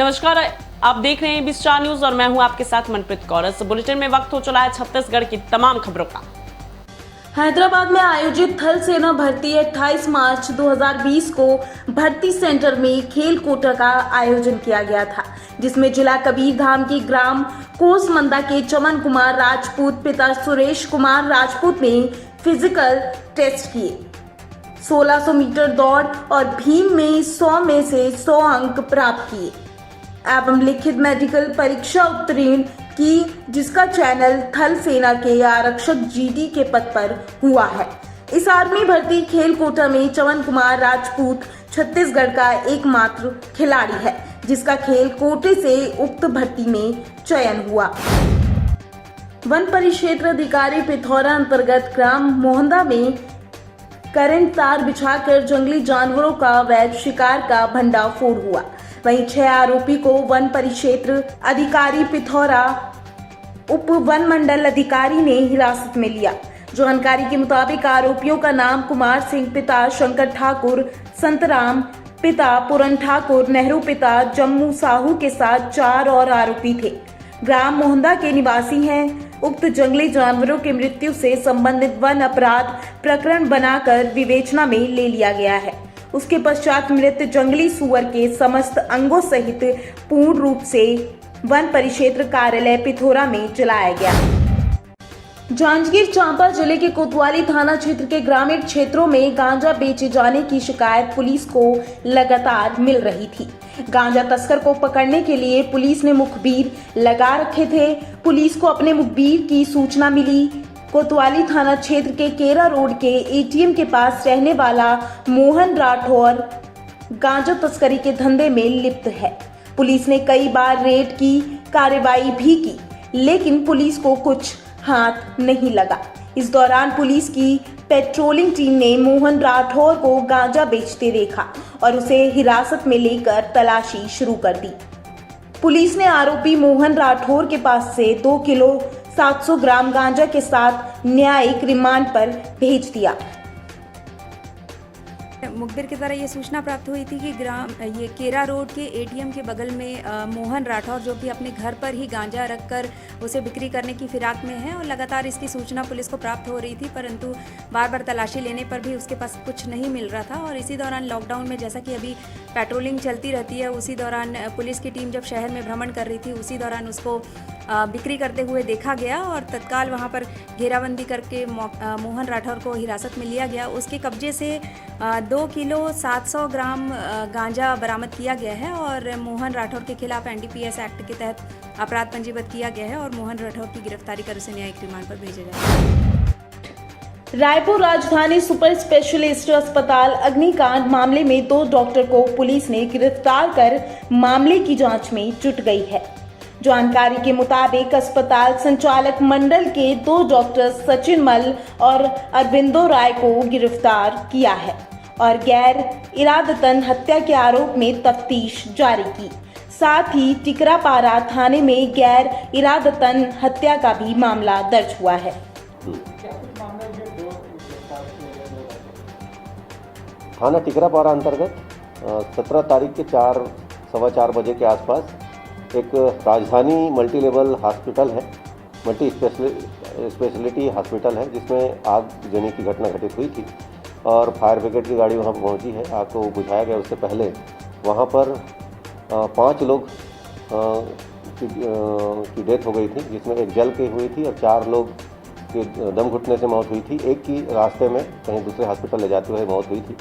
नमस्कार, आप देख रहे हैं 24 न्यूज और मैं हूं आपके साथ मनप्रीत कौर। इस बुलेटिन में वक्त हो चला है छत्तीसगढ़ की तमाम खबरों का। हैदराबाद में आयोजित थल सेना भर्ती 28 मार्च 2020 को भर्ती सेंटर में खेल कोटा का आयोजन किया गया था, जिसमें जिला कबीरधाम के ग्राम कोसमंदा के चमन कुमार राजपूत पिता सुरेश कुमार राजपूत ने फिजिकल टेस्ट किए। 1600 मीटर दौड़ और भीम में 100 में से 100 अंक प्राप्त किए एवं लिखित मेडिकल परीक्षा उत्तीर्ण की, जिसका चयन थल सेना के आरक्षक जीडी के पद पर हुआ है। इस आर्मी भर्ती खेल कोटा में चमन कुमार राजपूत छत्तीसगढ़ का एकमात्र खिलाड़ी है, जिसका खेल कोटे से उक्त भर्ती में चयन हुआ। वन परिक्षेत्र अधिकारी पिथौरा अंतर्गत ग्राम मोहंदा में करंट तार बिछाकर जंगली जानवरों का अवैध शिकार का भंडाफोड़ हुआ। वहीं 6 आरोपी को वन परिक्षेत्र अधिकारी पिथौरा उप वन मंडल अधिकारी ने हिरासत में लिया। जानकारी के मुताबिक आरोपियों का नाम कुमार सिंह पिता शंकर ठाकुर, संतराम पिता पूरन ठाकुर, नेहरू पिता जम्मू साहू के साथ 4 और आरोपी थे। ग्राम मोहंदा के निवासी हैं। उक्त जंगली जानवरों की मृत्यु से संबंधित वन अपराध प्रकरण बनाकर विवेचना में ले लिया गया है। उसके पश्चात मृत जंगली सुअर के समस्त अंगों सहित पूर्ण रूप से वन परिक्षेत्र कार्यालय पिथौरा में जलाया गया। जांजगीर चांपा जिले के कोतवाली थाना क्षेत्र के ग्रामीण क्षेत्रों में गांजा बेचे जाने की शिकायत पुलिस को लगातार मिल रही थी। गांजा तस्कर को पकड़ने के लिए पुलिस ने मुखबिर लगा रखे थे। पुलिस को अपने मुखबिर की सूचना मिली। कोतवाली थाना क्षेत्र के केरा रोड के एटीएम के पास रहने वाला मोहन राठौर गांजा तस्करी के धंधे में लिप्त है। पुलिस ने कई बार रेड की कार्रवाई भी की, लेकिन पुलिस को कुछ हाथ नहीं लगा। इस दौरान पुलिस की पेट्रोलिंग टीम ने मोहन राठौर को गांजा बेचते देखा और उसे हिरासत में लेकर तलाशी शुरू कर दी। पुलिस ने आरोपी मोहन राठौर के पास से 2 किलो 700 ग्राम गांजा के साथ न्यायिक रिमांड पर भेज दिया। मुखबिर की तरह ये सूचना प्राप्त हुई थी कि ये केरा रोड के एटीएम के बगल में मोहन राठौर, जो कि अपने घर पर ही गांजा रखकर उसे बिक्री करने की फिराक में है, और लगातार इसकी सूचना पुलिस को प्राप्त हो रही थी, परंतु बार बार तलाशी लेने पर भी उसके पास कुछ नहीं मिल रहा था। और इसी दौरान लॉकडाउन में जैसा कि अभी पेट्रोलिंग चलती रहती है, उसी दौरान पुलिस की टीम जब शहर में भ्रमण कर रही थी, उसी दौरान उसको बिक्री करते हुए देखा गया और तत्काल वहां पर घेराबंदी करके मोहन राठौर को हिरासत में लिया गया। उसके कब्जे से 2 किलो 700 ग्राम गांजा बरामद किया गया है और मोहन राठौर के खिलाफ एनडीपीएस एक्ट के तहत अपराध पंजीबद्ध किया गया है और मोहन राठौर की गिरफ्तारी कर उसे न्यायिक रिमांड पर भेजा गया। रायपुर राजधानी सुपर स्पेशलिस्ट अस्पताल अग्निकांड मामले में 2 डॉक्टर को पुलिस ने गिरफ्तार कर मामले की जांच में जुट गई है। जानकारी के मुताबिक अस्पताल संचालक मंडल के 2 डॉक्टर सचिन मल और अरविंदो राय को गिरफ्तार किया है और गैर इरादतन हत्या के आरोप में तफ्तीश जारी की। साथ ही टिकरापारा थाने में गैर इरादतन हत्या का भी मामला दर्ज हुआ है। थाना टिकरापारा अंतर्गत 17 तारीख के 4-4:15 बजे के आसपास एक राजधानी मल्टी लेवल हॉस्पिटल है, मल्टी स्पेशलिटी हॉस्पिटल है, जिसमें आग लगने की घटना घटित हुई थी और फायर ब्रिगेड की गाड़ी वहां पहुंची है। आग को बुझाया गया। उससे पहले वहां पर 5 लोग की डेथ हो गई थी, जिसमें एक जल के हुई थी और 4 लोग की दम घुटने से मौत हुई थी। एक की रास्ते में कहीं दूसरे हॉस्पिटल ले जाते हुए मौत हुई थी।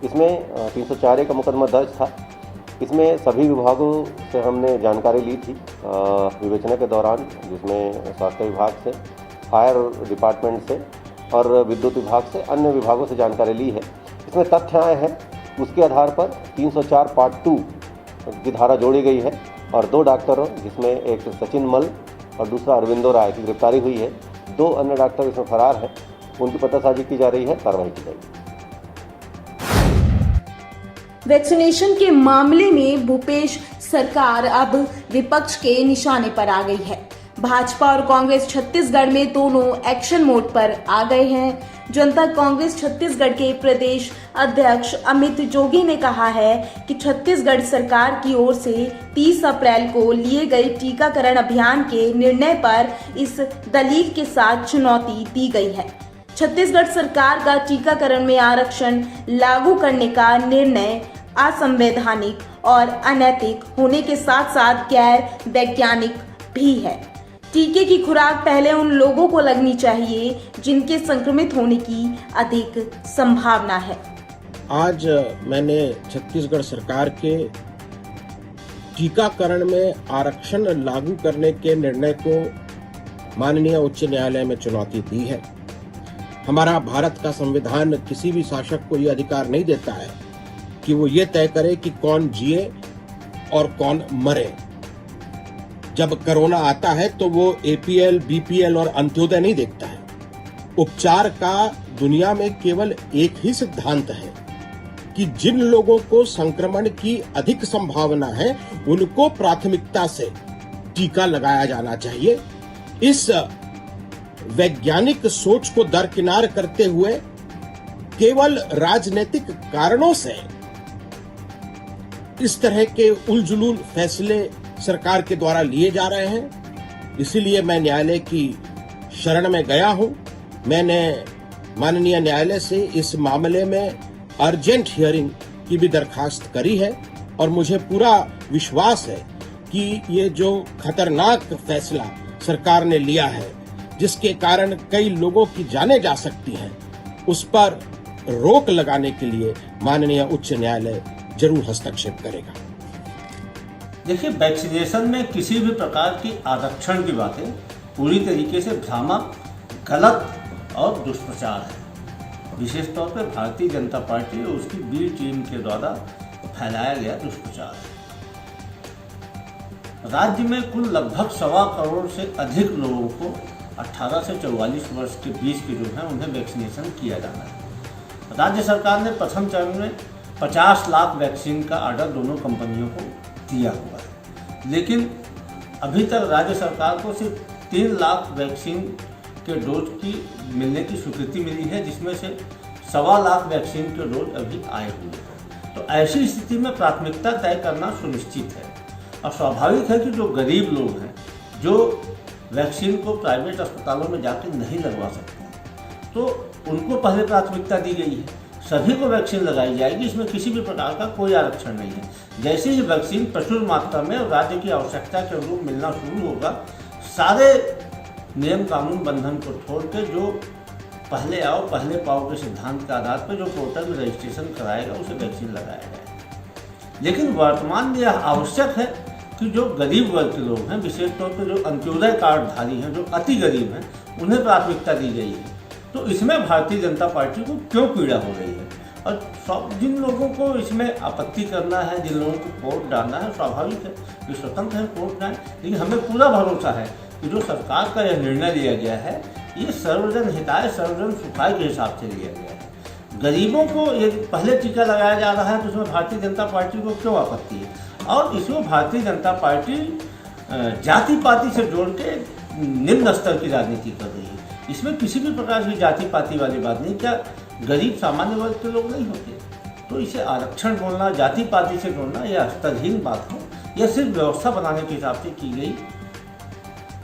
इसमें 304 का मुकदमा दर्ज था। इसमें सभी विभागों से हमने जानकारी ली थी विवेचना के दौरान, जिसमें स्वास्थ्य विभाग से, फायर डिपार्टमेंट से और विद्युत विभाग से, अन्य विभागों से जानकारी ली है। इसमें तथ्य आए हैं, उसके आधार पर 304 पार्ट 2 की धारा जोड़ी गई है और 2 डॉक्टरों, जिसमें एक सचिन मल और दूसरा अरविंदो राय की गिरफ्तारी हुई है। 2 अन्य डॉक्टर इसमें फरार हैं, उनकी पतासाजी की जा रही है, कार्रवाई की जाएगी। वैक्सीनेशन के मामले में भूपेश सरकार अब विपक्ष के निशाने पर आ गई है। भाजपा और कांग्रेस छत्तीसगढ़ में दोनों एक्शन मोड पर आ गए हैं। जनता कांग्रेस छत्तीसगढ़ के प्रदेश अध्यक्ष अमित जोगी ने कहा है कि छत्तीसगढ़ सरकार की ओर से 30 अप्रैल को लिए गए टीकाकरण अभियान के निर्णय पर इस दलील के साथ चुनौती दी गई है। छत्तीसगढ़ सरकार का टीकाकरण में आरक्षण लागू करने का निर्णय असंवैधानिक और अनैतिक होने के साथ साथ गैर वैज्ञानिक भी है। टीके की खुराक पहले उन लोगों को लगनी चाहिए जिनके संक्रमित होने की अधिक संभावना है। आज मैंने छत्तीसगढ़ सरकार के टीकाकरण में आरक्षण लागू करने के निर्णय को माननीय उच्च न्यायालय में चुनौती दी है। हमारा भारत का संविधान किसी भी शासक को यह अधिकार नहीं देता है कि वो ये तय करे कि कौन जिए और कौन मरे। जब कोरोना आता है तो वो एपीएल, बीपीएल और अंत्योदय नहीं देखता है। उपचार का दुनिया में केवल एक ही सिद्धांत है कि जिन लोगों को संक्रमण की अधिक संभावना है उनको प्राथमिकता से टीका लगाया जाना चाहिए। इस वैज्ञानिक सोच को दरकिनार करते हुए केवल राजनीतिक कारणों से इस तरह के उलझुल फैसले सरकार के द्वारा लिए जा रहे हैं। इसीलिए मैं न्यायालय की शरण में गया हूं। मैंने माननीय न्यायालय से इस मामले में अर्जेंट हियरिंग की भी दरखास्त करी है और मुझे पूरा विश्वास है कि ये जो खतरनाक फैसला सरकार ने लिया है, जिसके कारण कई लोगों की जानें जा सकती हैं, उस पर रोक लगाने के लिए माननीय उच्च न्यायालय जरूर हस्तक्षेप करेगा। देखिए, वैक्सीनेशन में किसी भी प्रकार की आरक्षण की बातें पूरी तरीके से भ्रामक, गलत और दुष्प्रचार है। विशेष तौर पर भारतीय जनता पार्टी और उसकी बी टीम के द्वारा फैलाया गया दुष्प्रचार है। राज्य में कुल लगभग 1.25 करोड़ से अधिक लोगों को 18 से 44 वर्ष के बीच के जो हैं उन्हें वैक्सीनेशन किया जाना है। राज्य सरकार ने प्रथम चरण में 50 लाख वैक्सीन का ऑर्डर दोनों कंपनियों को दिया हुआ है, लेकिन अभी तक राज्य सरकार को सिर्फ 3 लाख वैक्सीन के डोज की मिलने की स्वीकृति मिली है, जिसमें से 1.25 लाख वैक्सीन के डोज अभी आए हुए हैं। तो ऐसी स्थिति में प्राथमिकता तय करना सुनिश्चित है और स्वाभाविक है कि जो गरीब लोग हैं, जो वैक्सीन को प्राइवेट अस्पतालों में जाकर नहीं लगवा सकते, तो उनको पहले प्राथमिकता दी गई है। सभी को वैक्सीन लगाई जाएगी, इसमें किसी भी प्रकार का कोई आरक्षण नहीं है। जैसे ही वैक्सीन प्रचुर मात्रा में और राज्य की आवश्यकता के अनुरूप मिलना शुरू होगा, सारे नियम कानून बंधन को छोड़ के जो पहले आओ पहले पाओ के सिद्धांत के आधार पर जो पोर्टल में रजिस्ट्रेशन कराएगा उसे वैक्सीन लगाया जाएगा। लेकिन वर्तमान में यह आवश्यक है कि जो गरीब वर्ग के लोग हैं, विशेष तौर पर जो अंत्योदय कार्डधारी हैं, जो अति गरीब हैं, उन्हें प्राथमिकता दी गई है। तो इसमें भारतीय जनता पार्टी को क्यों पीड़ा हो रही है? और जिन लोगों को इसमें आपत्ति करना है, जिन लोगों को वोट डालना है, स्वाभाविक है कि स्वतंत्र है, वोट डालें। लेकिन हमें पूरा भरोसा है कि जो सरकार का यह निर्णय लिया गया है, ये सर्वजन हिताय, सर्वजन सुखाय के हिसाब से लिया गया है। गरीबों को ये पहले टीका लगाया जा रहा है, तो उसमें भारतीय जनता पार्टी को क्यों आपत्ति है? और इसमें भारतीय जनता पार्टी जाति पाति से जोड़ के निम्न स्तर की राजनीति कर रही है। इसमें किसी भी प्रकार की जाति पाति वाली बात नहीं। क्या गरीब सामान्य वर्ग के लोग नहीं होते? तो इसे आरक्षण बोलना, जाति पाति से जोड़ना, यह स्तरहीन बात है। यह सिर्फ व्यवस्था बनाने के हिसाब से की गई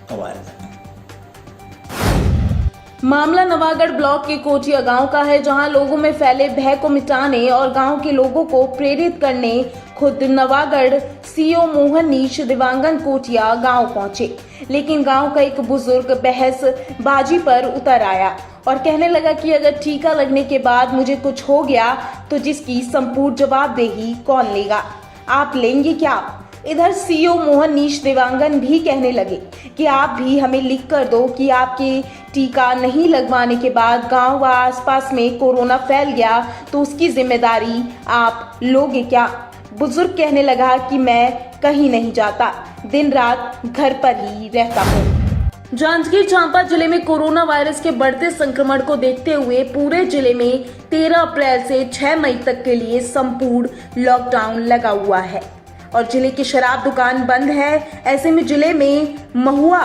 कवायद है। मामला नवागढ़ ब्लॉक के कोटिया गांव का है, जहां लोगों में फैले भय को मिटाने और गांव के लोगों को प्रेरित करने खुद नवागढ़ सीओ मोहन नीश दिवांगन कोटिया गांव पहुंचे। लेकिन गांव का एक बुजुर्ग बहस बाजी पर उतर आया और कहने लगा कि अगर टीका लगने के बाद मुझे कुछ हो गया तो जिसकी संपूर्ण जवाबदेही कौन लेगा? आप लेंगे क्या? इधर सीओ मोहन नीश दिवांगन भी कहने लगे कि आप भी हमें लिख कर दो कि आपके टीका नहीं लगवाने के बाद गांव व आसपास में कोरोना फैल गया तो उसकी जिम्मेदारी आप लोगे क्या? बुजुर्ग कहने लगा कि मैं कहीं नहीं जाता, दिन रात घर पर ही रहता हूँ। जांजगीर चांपा जिले में कोरोना वायरस के बढ़ते संक्रमण को देखते हुए पूरे जिले में 13 अप्रैल से 6 मई तक के लिए संपूर्ण लॉकडाउन लगा हुआ है और जिले की शराब दुकान बंद है। ऐसे में जिले में महुआ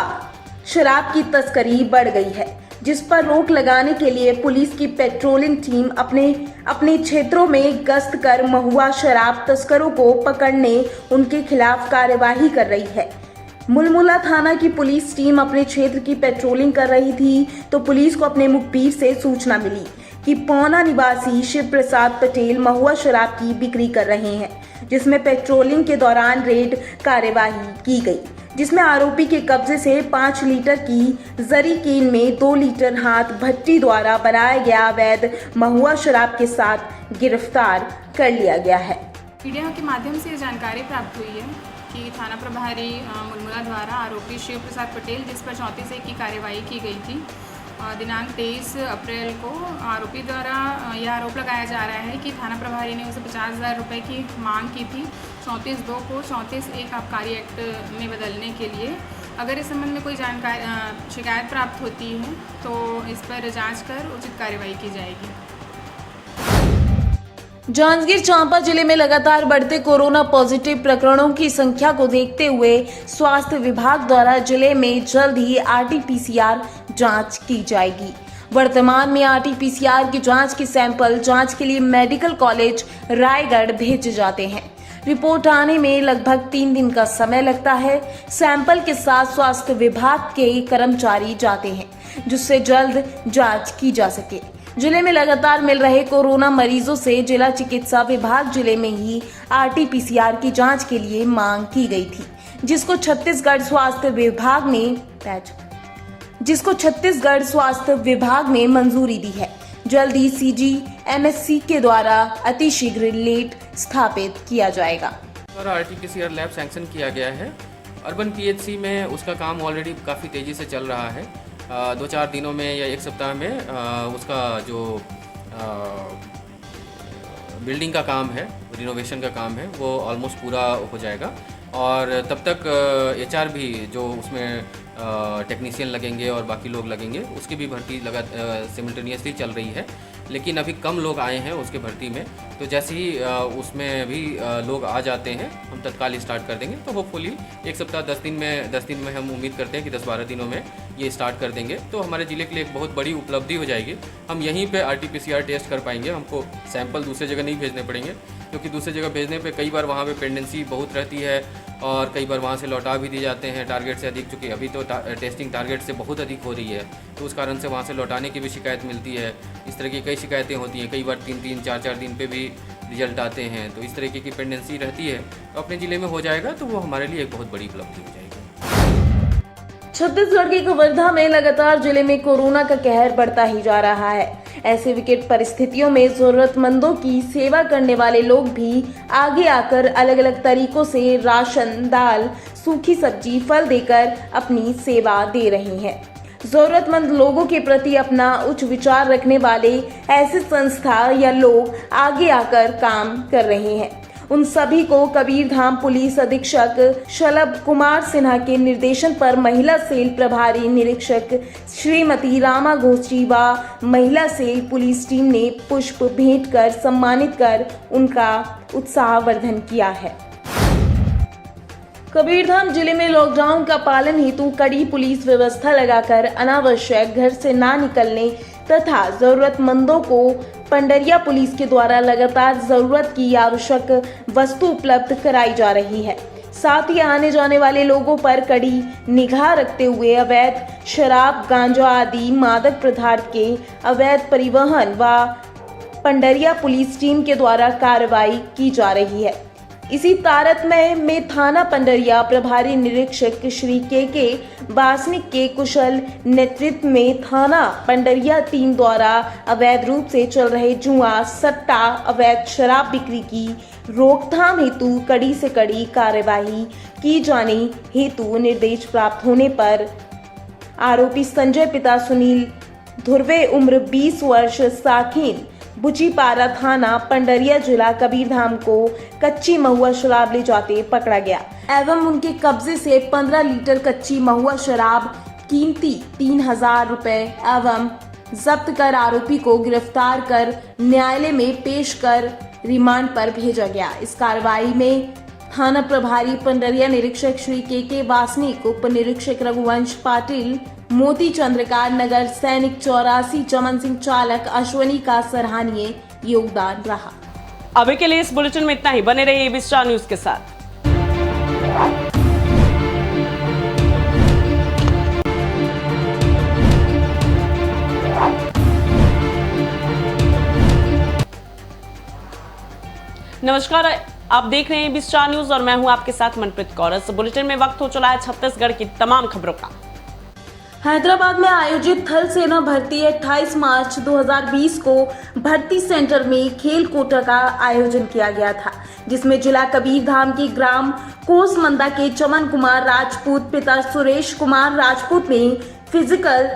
शराब की तस्करी बढ़ गई है, जिस पर रोक लगाने के लिए पुलिस की पेट्रोलिंग टीम अपने क्षेत्रों में गश्त कर महुआ शराब तस्करों को पकड़ने उनके खिलाफ कार्यवाही कर रही है। मुलमुला थाना की पुलिस टीम अपने क्षेत्र की पेट्रोलिंग कर रही थी तो पुलिस को अपने मुखबिर से सूचना मिली कि पौना निवासी शिव प्रसाद पटेल महुआ शराब की बिक्री कर रहे हैं, जिसमें पेट्रोलिंग के दौरान रेड कार्यवाही की गई, जिसमें आरोपी के कब्जे से 5 लीटर की जरी केन में 2 लीटर हाथ भट्टी द्वारा बनाया गया अवैध महुआ शराब के साथ गिरफ्तार कर लिया गया है। मीडिया के माध्यम से जानकारी प्राप्त हुई है कि थाना प्रभारी मुलमुला द्वारा आरोपी शिव प्रसाद पटेल, जिस पर 34(1) की कार्यवाही की गई थी, दिनांक 23 अप्रैल को आरोपी द्वारा यह आरोप लगाया जा रहा है कि थाना प्रभारी ने उसे 50,000 रुपये की मांग की थी 34(2) को 34(1) आबकारी एक्ट में बदलने के लिए। अगर इस संबंध में कोई जानकारी शिकायत प्राप्त होती है तो इस पर जांच कर उचित कार्रवाई की जाएगी। जांजगीर चांपा जिले में लगातार बढ़ते कोरोना पॉजिटिव प्रकरणों की संख्या को देखते हुए स्वास्थ्य विभाग द्वारा जिले में जल्द ही RT-PCR जांच की जाएगी। वर्तमान में RT-PCR की जांच के सैंपल जांच के लिए मेडिकल कॉलेज रायगढ़ भेजे जाते हैं। रिपोर्ट आने में लगभग 3 दिन का समय लगता है। सैंपल के साथ स्वास्थ्य विभाग के कर्मचारी जाते हैं, जिससे जल्द जांच की जा सके। जिले में लगातार मिल रहे कोरोना मरीजों से जिला चिकित्सा विभाग जिले में ही RT-PCR की जांच के लिए मांग की गई थी, जिसको छत्तीसगढ़ स्वास्थ्य विभाग ने मंजूरी दी है। जल्द ही CGMSC के द्वारा अतिशीघ्र लेट स्थापित किया जाएगा। RT-PCR लैब सैंक्शन किया गया है। अर्बन PHC में उसका काम ऑलरेडी काफ़ी तेज़ी से चल रहा है। 2-4 दिनों में या 1 सप्ताह में उसका जो बिल्डिंग का काम है, रिनोवेशन का काम है, वो ऑलमोस्ट पूरा हो जाएगा और तब तक HR भी जो उसमें टेक्नीशियन लगेंगे और बाकी लोग लगेंगे, उसकी भी भर्ती सिमल्टेनियसली चल रही है। लेकिन अभी कम लोग आए हैं उसके भर्ती में, तो जैसे ही उसमें भी लोग आ जाते हैं हम तत्काल स्टार्ट कर देंगे। तो होपफुली 1 सप्ताह 10 दिन में हम उम्मीद करते हैं कि 10-12 दिनों में ये स्टार्ट कर देंगे। तो हमारे ज़िले के लिए एक बहुत बड़ी उपलब्धि हो जाएगी। हम यहीं पे RT-PCR टेस्ट कर पाएंगे, हमको सैंपल दूसरी जगह नहीं भेजने पड़ेंगे, क्योंकि दूसरी जगह भेजने पे कई बार वहाँ पे पेंडेंसी बहुत रहती है और कई बार वहाँ से लौटा भी दी जाते हैं टारगेट से अधिक, चूँकि अभी तो टेस्टिंग टारगेट से बहुत अधिक हो रही है, तो उस कारण से वहाँ से लौटाने की भी शिकायत मिलती है। इस तरह की कई शिकायतें होती हैं, कई बार 3-3, 4-4 दिन पे भी रिजल्ट आते हैं, तो इस तरीके की पेंडेंसी रहती है। तो अपने ज़िले में हो जाएगा तो वो हमारे लिए एक बहुत बड़ी उपलब्धि हो जाएगी। छत्तीसगढ़ के कवर्धा में लगातार जिले में कोरोना का कहर बढ़ता ही जा रहा है। ऐसे विकट परिस्थितियों में जरूरतमंदों की सेवा करने वाले लोग भी आगे आकर अलग अलग तरीकों से राशन, दाल, सूखी सब्जी, फल देकर अपनी सेवा दे रहे हैं। जरूरतमंद लोगों के प्रति अपना उच्च विचार रखने वाले ऐसे संस्था या लोग आगे आकर काम कर रहे हैं। उन सभी को कबीरधाम पुलिस अधीक्षक शलभ कुमार सिन्हा के निर्देशन पर महिला सेल प्रभारी निरीक्षक श्रीमती रामा घोषी व महिला सेल पुलिस टीम ने पुष्प भेंट कर सम्मानित कर उनका उत्साहवर्धन किया है। कबीरधाम जिले में लॉकडाउन का पालन हेतु कड़ी पुलिस व्यवस्था लगाकर अनावश्यक घर से ना निकलने तथा जरूरतमंदों को पंडरिया पुलिस के द्वारा लगातार जरूरत की आवश्यक वस्तु उपलब्ध कराई जा रही है। साथ ही आने जाने वाले लोगों पर कड़ी निगाह रखते हुए अवैध शराब, गांजा आदि मादक पदार्थ के अवैध परिवहन व पंडरिया पुलिस टीम के द्वारा कार्रवाई की जा रही है। इसी तारतम्य में थाना पंडरिया प्रभारी निरीक्षक श्री के बासनिक के कुशल नेतृत्व में थाना पंडरिया टीम द्वारा अवैध रूप से चल रहे जुआ, सट्टा, अवैध शराब बिक्री की रोकथाम हेतु कड़ी से कड़ी कार्यवाही की जाने हेतु निर्देश प्राप्त होने पर आरोपी संजय पिता सुनील धुर्वे उम्र 20 वर्ष साखीन बुचीपारा थाना पंडरिया जिला कबीरधाम को कच्ची महुआ शराब ले जाते पकड़ा गया एवं उनके कब्जे से 15 लीटर कच्ची महुआ शराब कीमती 3,000 रुपए एवं जब्त कर आरोपी को गिरफ्तार कर न्यायालय में पेश कर रिमांड पर भेजा गया। इस कार्रवाई में थाना प्रभारी पंडरिया निरीक्षक श्री के वासनिक, उप निरीक्षक रघुवंश पाटिल, मोती चंद्रकार, नगर सैनिक 84 चमन सिंह चालक, अश्वनी का सराहनीय योगदान रहा। अभी के लिए इस बुलेटिन में इतना ही। बने रहिए एबी स्टार न्यूज के साथ। नमस्कार, आप देख रहे हैं एबी स्टार न्यूज और मैं हूं आपके साथ मनप्रीत कौर। इस बुलेटिन में वक्त हो चला है छत्तीसगढ़ की तमाम खबरों का। हैदराबाद में आयोजित थल सेना भर्ती 28 मार्च 2020 को भर्ती सेंटर में खेल कोटा का आयोजन किया गया था, जिसमें जिला कबीरधाम के ग्राम कोसमंदा के चमन कुमार राजपूत पिता सुरेश कुमार राजपूत ने फिजिकल